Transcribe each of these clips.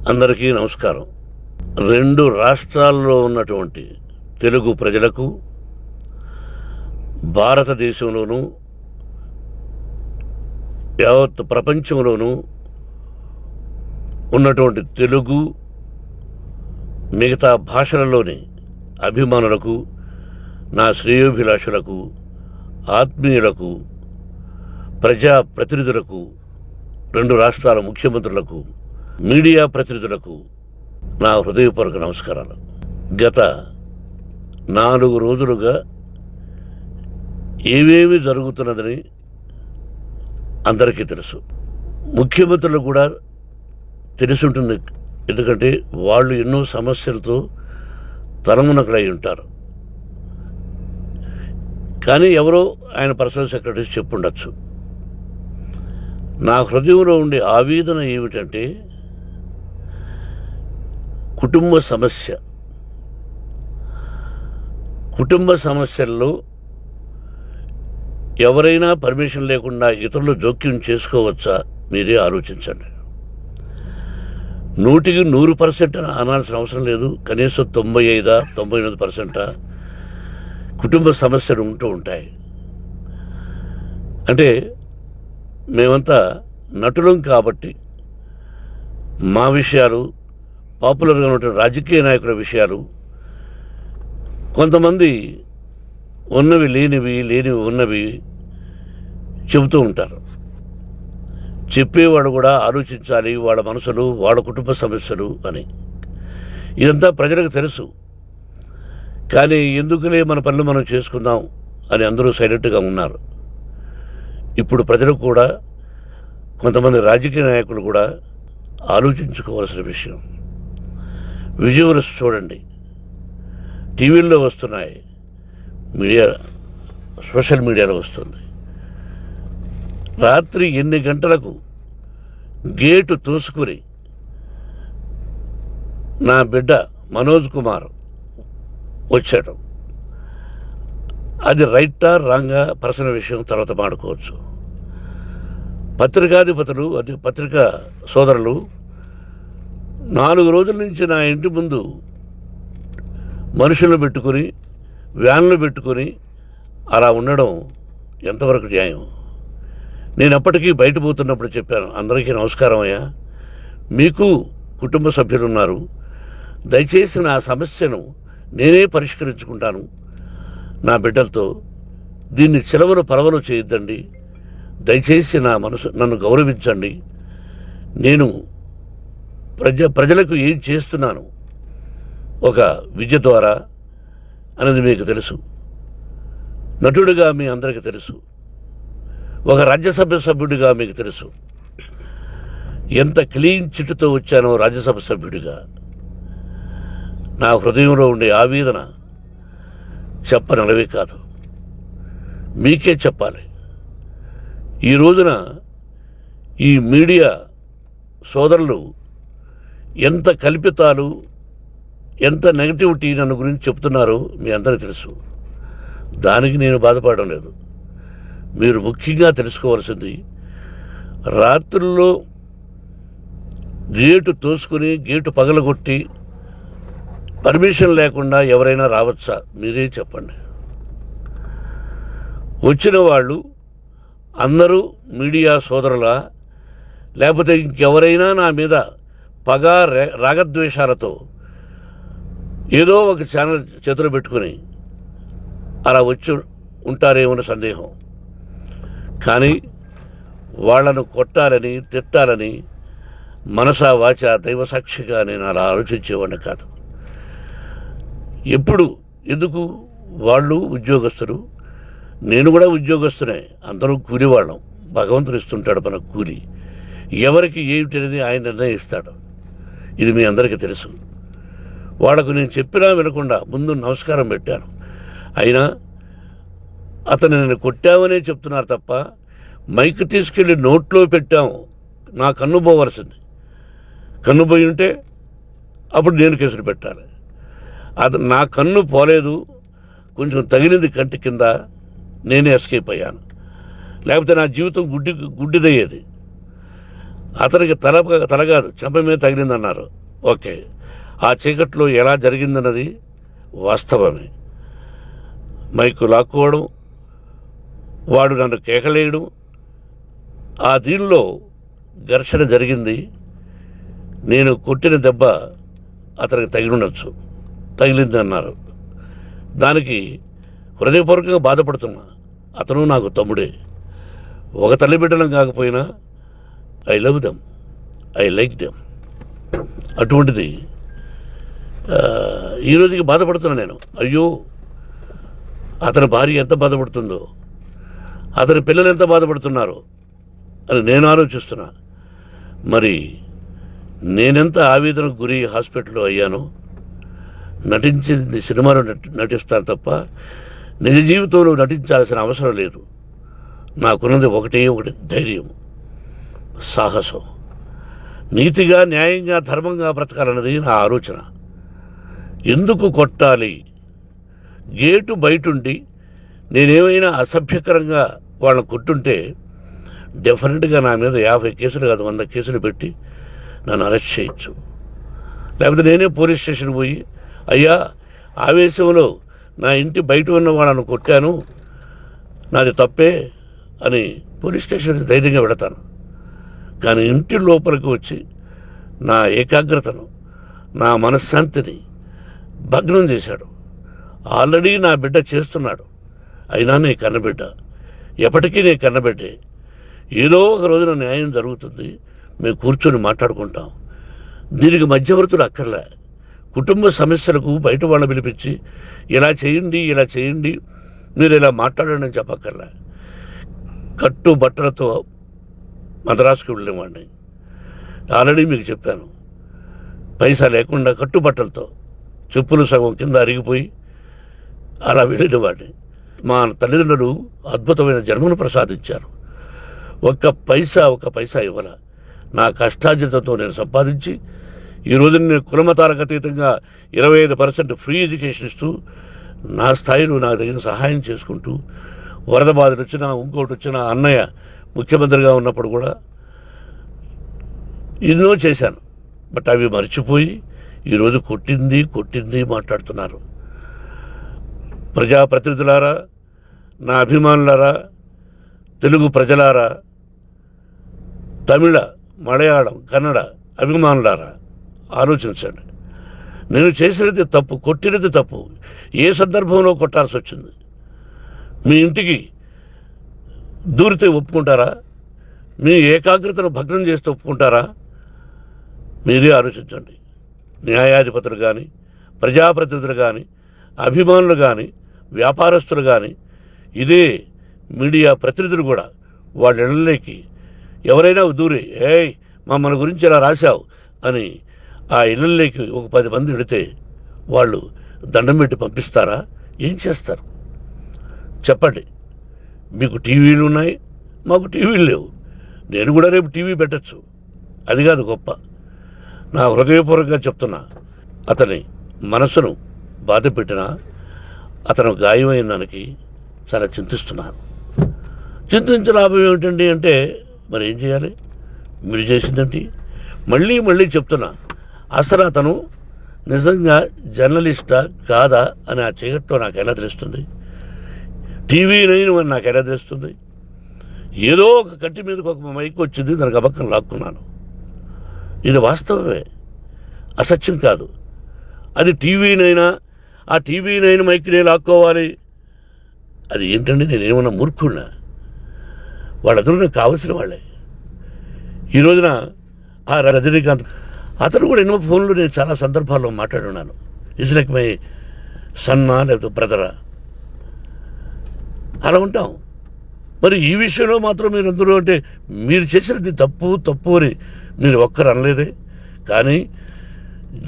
అందరికీ నమస్కారం. రెండు రాష్ట్రాల్లో ఉన్నటువంటి తెలుగు ప్రజలకు, భారతదేశంలోనూ యావత్ ప్రపంచంలోనూ ఉన్నటువంటి తెలుగు మిగతా భాషలలోని అభిమానులకు, నా శ్రేయోభిలాషులకు, ఆత్మీయులకు, ప్రజాప్రతినిధులకు, రెండు రాష్ట్రాల ముఖ్యమంత్రులకు, మీడియా ప్రతినిధులకు నా హృదయపూర్వక నమస్కారాలు. గత 4 రోజులుగా ఏవేమి జరుగుతున్నదని అందరికీ తెలుసు. ముఖ్యమంత్రులు కూడా తెలుసుంటుంది. ఎందుకంటే వాళ్ళు ఎన్నో సమస్యలతో తలమునకలై ఉంటారు. కానీ ఎవరో ఆయన పర్సనల్ సెక్రటరీస్ చెప్పుండొచ్చు. నా హృదయంలో ఉండే ఆవేదన ఏమిటంటే, కుటుంబ సమస్యల్లో ఎవరైనా పర్మిషన్ లేకుండా ఇతరులు జోక్యం చేసుకోవచ్చా? మీరే ఆలోచించండి. 100కి 100% అనాల్సిన అవసరం లేదు. కనీసం 95-99% కుటుంబ సమస్యలు ఉంటూ ఉంటాయి. అంటే మేమంతా నటులం కాబట్టి మా విషయాలు, పాపులర్గా ఉన్నటువంటి రాజకీయ నాయకుల విషయాలు, కొంతమంది ఉన్నవి లేనివి, లేనివి ఉన్నవి చెబుతూ ఉంటారు. చెప్పేవాడు కూడా ఆలోచించాలి, వాళ్ళ మనసులు, వాళ్ళ కుటుంబ సమస్యలు అని. ఇదంతా ప్రజలకు తెలుసు. కానీ ఎందుకులే మన పనులు మనం చేసుకుందాం అని అందరూ సైలెంట్గా ఉన్నారు. ఇప్పుడు ప్రజలు కూడా, కొంతమంది రాజకీయ నాయకులు కూడా ఆలోచించుకోవాల్సిన విషయం. విజువల్స్ చూడండి, టీవీల్లో వస్తున్నాయి, సోషల్ మీడియాలో వస్తుంది. రాత్రి 8 గంటలకు గేటు తోసుకుని నా బిడ్డ మనోజ్ కుమార్ వచ్చాడు. అది రైటా రాంగా పర్సనల్ విషయం, తర్వాత మాడుకోవచ్చు. పత్రికాధిపతులు, అది పత్రికా సోదరులు 4 రోజుల నుంచి నా ఇంటి ముందు మనుషులను పెట్టుకుని, వ్యాన్లు పెట్టుకుని అలా ఉండడం ఎంతవరకు న్యాయం? నేను అప్పటికీ బయట పోతున్నప్పుడు చెప్పాను, అందరికీ నమస్కారం అయ్యా, మీకు కుటుంబ సభ్యులు ఉన్నారు, దయచేసి నా సమస్యను నేనే పరిష్కరించుకుంటాను నా బిడ్డలతో, దీన్ని చిలవలు పరవలు చేయొద్దండి, దయచేసి నన్ను గౌరవించండి, నేను ప్రజలకు ఏం చేస్తున్నాను ఒక విద్య ద్వారా అనేది మీకు తెలుసు. నటుడిగా మీ అందరికీ తెలుసు. ఒక రాజ్యసభ సభ్యుడిగా మీకు తెలుసు. ఎంత క్లీన్ చిట్టుతో వచ్చానో రాజ్యసభ సభ్యుడిగా. నా హృదయంలో ఉండే ఆవేదన చెప్పనలవే కాదు, మీకే చెప్పాలి. ఈ రోజున ఈ మీడియా సోదరులు ఎంత కల్పితాలు, ఎంత నెగటివిటీ నన్ను గురించి చెప్తున్నారో మీ అందరికీ తెలుసు. దానికి నేను బాధపడడం లేదు. మీరు ముఖ్యంగా తెలుసుకోవాల్సింది, రాత్రుల్లో గేటు తోసుకుని, గేటు పగలగొట్టి పర్మిషన్ లేకుండా ఎవరైనా రావచ్చా? మీరే చెప్పండి. వచ్చిన వాళ్ళు అందరూ మీడియా సోదరులా, లేకపోతే ఇంకెవరైనా నా మీద పగ, రాగద్వేషాలతో ఏదో ఒక ఛానల్ చేతులు పెట్టుకుని అలా వచ్చి ఉంటారేమో సందేహం. కానీ వాళ్లను కొట్టాలని, తిట్టాలని మనసా వాచ దైవసాక్షిగా నేను అలా ఆలోచించేవాడిని కాదు. ఎందుకు? వాళ్ళు ఉద్యోగస్తులు, నేను కూడా ఉద్యోగస్తునే, అందరూ కూలివాళ్ళం. భగవంతుడు ఇస్తుంటాడు మనకు కూలి. ఎవరికి ఏమిటనేది ఆయన నిర్ణయిస్తాడు. ఇది మీ అందరికీ తెలుసు. వాళ్లకు నేను చెప్పినా వినకుండా ముందు నమస్కారం పెట్టాను. అయినా అతను నేను కొట్టామనే చెప్తున్నారు తప్ప, మైక్ తీసుకెళ్ళి నోట్లో పెట్టాము, నా కన్ను పోవలసింది. కన్ను పోయి ఉంటే అప్పుడు నేను కేసులు పెట్టాలి. అది నా కన్ను పోలేదు, కొంచెం తగిలింది కంటి కింద, నేనే ఎస్కేప్ అయ్యాను. లేకపోతే నా జీవితం గుడ్డిదయ్యేది. అతనికి తల కాదు చెంప మీద తగిలిందన్నారు. ఓకే, ఆ చీకట్లో ఎలా జరిగిందన్నది వాస్తవమే. మైకు లాక్కోవడం, వాడు నన్ను కేకలేయడం, ఆ దీనిలో ఘర్షణ జరిగింది. నేను కొట్టిన దెబ్బ అతనికి తగిలింది అన్నారు. దానికి హృదయపూర్వకంగా బాధపడుతున్నా. అతను నాకు తమ్ముడే. ఒక తల్లి బిడ్డలం కాకపోయినా I love them, I like them. అటువంటిది ఈ రోజుకి బాధపడుతున్నా నేను. అయ్యో, అతని భార్య ఎంత బాధపడుతుందో, అతని పిల్లలు ఎంత బాధపడుతున్నారో అని నేను ఆలోచిస్తున్నా. మరి నేనెంత ఆవేదనకు గురి హాస్పిటల్లో అయ్యానో. నటించింది సినిమాలో నటిస్తాను తప్ప నిజ జీవితంలో నటించాల్సిన అవసరం లేదు. నాకున్నది ఒకటి ధైర్యం, సాహసం, నీతిగా, న్యాయంగా, ధర్మంగా బ్రతకాలన్నది నా ఆలోచన. ఎందుకు కొట్టాలి? గేటు బయటుండి నేనేమైనా అసభ్యకరంగా వాళ్ళని కొట్టుంటే డెఫినెట్గా నా మీద 50 కేసులు కాదు 100 కేసులు పెట్టి నన్ను అరెస్ట్ చేయొచ్చు. లేకపోతే నేనే పోలీస్ స్టేషన్ పోయి, అయ్యా, ఆవేశంలో నా ఇంటి బయట ఉన్న వాళ్ళను కొట్టాను, నాది తప్పే అని పోలీస్ స్టేషన్కి ధైర్యంగా పెడతాను. కానీ ఇంటి లోపలికి వచ్చి నా ఏకాగ్రతను, నా మనశ్శాంతిని భగ్నం చేశాడు. ఆల్రెడీ నా బిడ్డ చేస్తున్నాడు. అయినా నీ కన్నబిడ్డ, ఎప్పటికీ నీ కన్నబిడ్డే. ఏదో ఒక రోజున న్యాయం జరుగుతుంది, మేము కూర్చొని మాట్లాడుకుంటాం. దీనికి మధ్యవర్తులు అక్కర్లే. కుటుంబ సమస్యలకు బయట వాళ్ళని పిలిపించి ఇలా చేయండి, మీరు ఇలా మాట్లాడండి అని చెప్పక్కర్లే. కట్టు బట్టలతో మద్రాసుకు వెళ్ళేవాడిని. ఆల్రెడీ మీకు చెప్పాను. పైసా లేకుండా కట్టుబట్టలతో, చెప్పులు సగం కింద అరిగిపోయి అలా వెళ్ళినవాడిని. మా తల్లిదండ్రులు అద్భుతమైన జన్మను ప్రసాదించారు. ఒక్క పైసా ఇవ్వాల. నా కష్టార్జితంతో నేను సంపాదించి ఈరోజు నేను కులమతాలకు అతీతంగా 25% ఫ్రీ ఎడ్యుకేషన్ ఇస్తూ, నా స్థాయిలో నాకు తగిన సహాయం చేసుకుంటూ, వరద బాధలు వచ్చినా, ఇంకోటి వచ్చినా, అన్నయ్య ముఖ్యమంత్రిగా ఉన్నప్పుడు కూడా ఎన్నో చేశాను. బట్ అవి మర్చిపోయి ఈరోజు కొట్టింది మాట్లాడుతున్నారు. ప్రజాప్రతినిధులారా, నా అభిమానులారా, తెలుగు ప్రజలారా, తమిళ, మలయాళం, కన్నడ అభిమానులారా, ఆలోచించండి. నేను చేసినది తప్పు, కొట్టినది తప్పు. ఏ సందర్భంలో కొట్టాల్సి వచ్చింది? మీ ఇంటికి దూరితే ఒప్పుకుంటారా? మీ ఏకాగ్రతను భగ్నం చేస్తే ఒప్పుకుంటారా? మీరే ఆలోచించండి. న్యాయాధిపతులు కానీ, ప్రజాప్రతినిధులు కానీ, అభిమానులు కానీ, వ్యాపారస్తులు కానీ, ఇదే మీడియా ప్రతినిధులు కూడా వాళ్ళ ఇళ్ళలోకి ఎవరైనా దూరి, ఏయ్ మన గురించి ఇలా రాశావు అని ఆ ఇళ్ళల్లోకి ఒక 10 మంది వెళితే వాళ్ళు దండం పెట్టి పంపిస్తారా? ఏం చేస్తారు చెప్పండి. మీకు టీవీలు ఉన్నాయి, మాకు టీవీలు లేవు. నేను కూడా రేపు టీవీ పెట్టచ్చు. అది కాదు గొప్ప. నా హృదయపూర్వకంగా చెప్తున్నా, అతని మనసును బాధ పెట్టినా, అతను గాయమైన దానికి చాలా చింతిస్తున్నాను. చింతించే లాభం ఏమిటండి అంటే, మరి ఏం చేయాలి? మీరు చేసిందంటే మళ్ళీ చెప్తున్నా, అసలు అతను నిజంగా జర్నలిస్టా కాదా అని ఆ చీకట్లో నాకు ఎలా తెలుస్తుంది? టీవీ 9 అని నాకు ఎలా తెలుస్తుంది? ఏదో ఒక కంటి మీదకి ఒక మైక్ వచ్చింది, దానికి అబక్కం లాక్కున్నాను. ఇది వాస్తవమే, అసత్యం కాదు. అది టీవీ 9, ఆ టీవీ 9 మైక్నే లాక్కోవాలి. అది ఏంటండి? నేనేమన్నా మూర్ఖుడినా? వాళ్ళందరూ నాకు కావలసిన వాళ్ళే. ఈ రోజున ఆ రజనీకాంత్, అతను కూడా ఎన్నో ఫోన్లు నేను చాలా సందర్భాల్లో మాట్లాడున్నాను. ఇట్స్ లైక్ మై సన్నా, లేకపోతే బ్రదరా, అలా ఉంటాం. మరి ఈ విషయంలో మాత్రం మీరు అందరూ అంటే మీరు చేసినది తప్పు అని మీరు ఒక్కరు అనలేదే. కానీ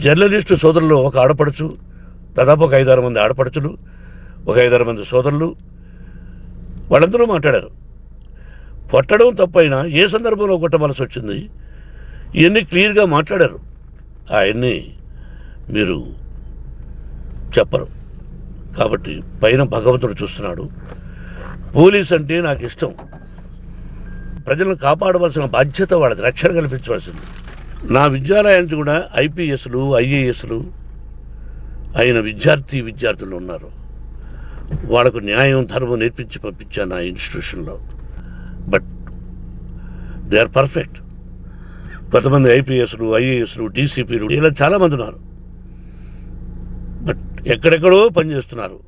జర్నలిస్టు సోదరులు, ఒక ఆడపడుచు, దాదాపు ఒక 5-6 మంది ఆడపడుచులు, ఒక 5-6 మంది సోదరులు, వాళ్ళందరూ మాట్లాడారు. కొట్టడం తప్పైనా ఏ సందర్భంలో కొట్టవలసి వచ్చింది, ఇవన్నీ క్లియర్గా మాట్లాడారు. అవన్నీ మీరు చెప్పరు. కాబట్టి పైన భగవంతుడు చూస్తున్నాడు. పోలీస్ అంటే నాకు ఇష్టం. ప్రజలను కాపాడవలసిన బాధ్యత వాళ్ళది, రక్షణ కల్పించవలసింది. నా విద్యాలయానికి కూడా ఐపీఎస్లు ఐఏఎస్లు అయిన విద్యార్థులు ఉన్నారు. వాళ్ళకు న్యాయం ధర్మం నేర్పించి పంపించాను నా ఇన్స్టిట్యూషన్లో. But they are perfect. కొంతమంది ఐపీఎస్లు ఐఏఎస్లు డీసీపీలు ఇలా చాలామంది ఉన్నారు. బట్ ఎక్కడెక్కడో పనిచేస్తున్నారు.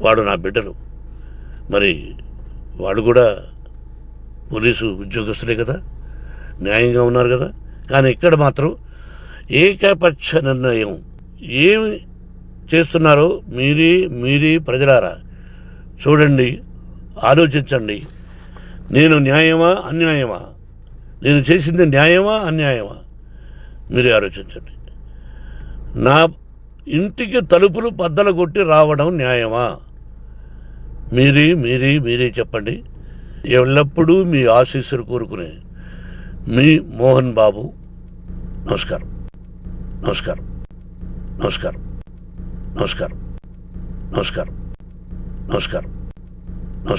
వాడు నా బిడ్డలు, మరి వాళ్ళు కూడా పోలీసు ఉద్యోగస్తులే కదా, న్యాయంగా ఉన్నారు కదా. కానీ ఇక్కడ మాత్రం ఏకపక్ష నిర్ణయం ఏమి చేస్తున్నారో మీరే ప్రజలారా చూడండి, ఆలోచించండి. నేను న్యాయమా అన్యాయమా, నేను చేసింది న్యాయమా అన్యాయమా మీరే ఆలోచించండి. నా ఇంటికి తలుపులు బద్దలు కొట్టి రావడం న్యాయమా? మీరే చెప్పండి. ఎల్లప్పుడూ మీ ఆశీస్సులు కోరుకునే మీ మోహన్ బాబు. నమస్కారం, నమస్కారం, నమస్కారం, నమస్కారం, నమస్కారం, నమస్కారం.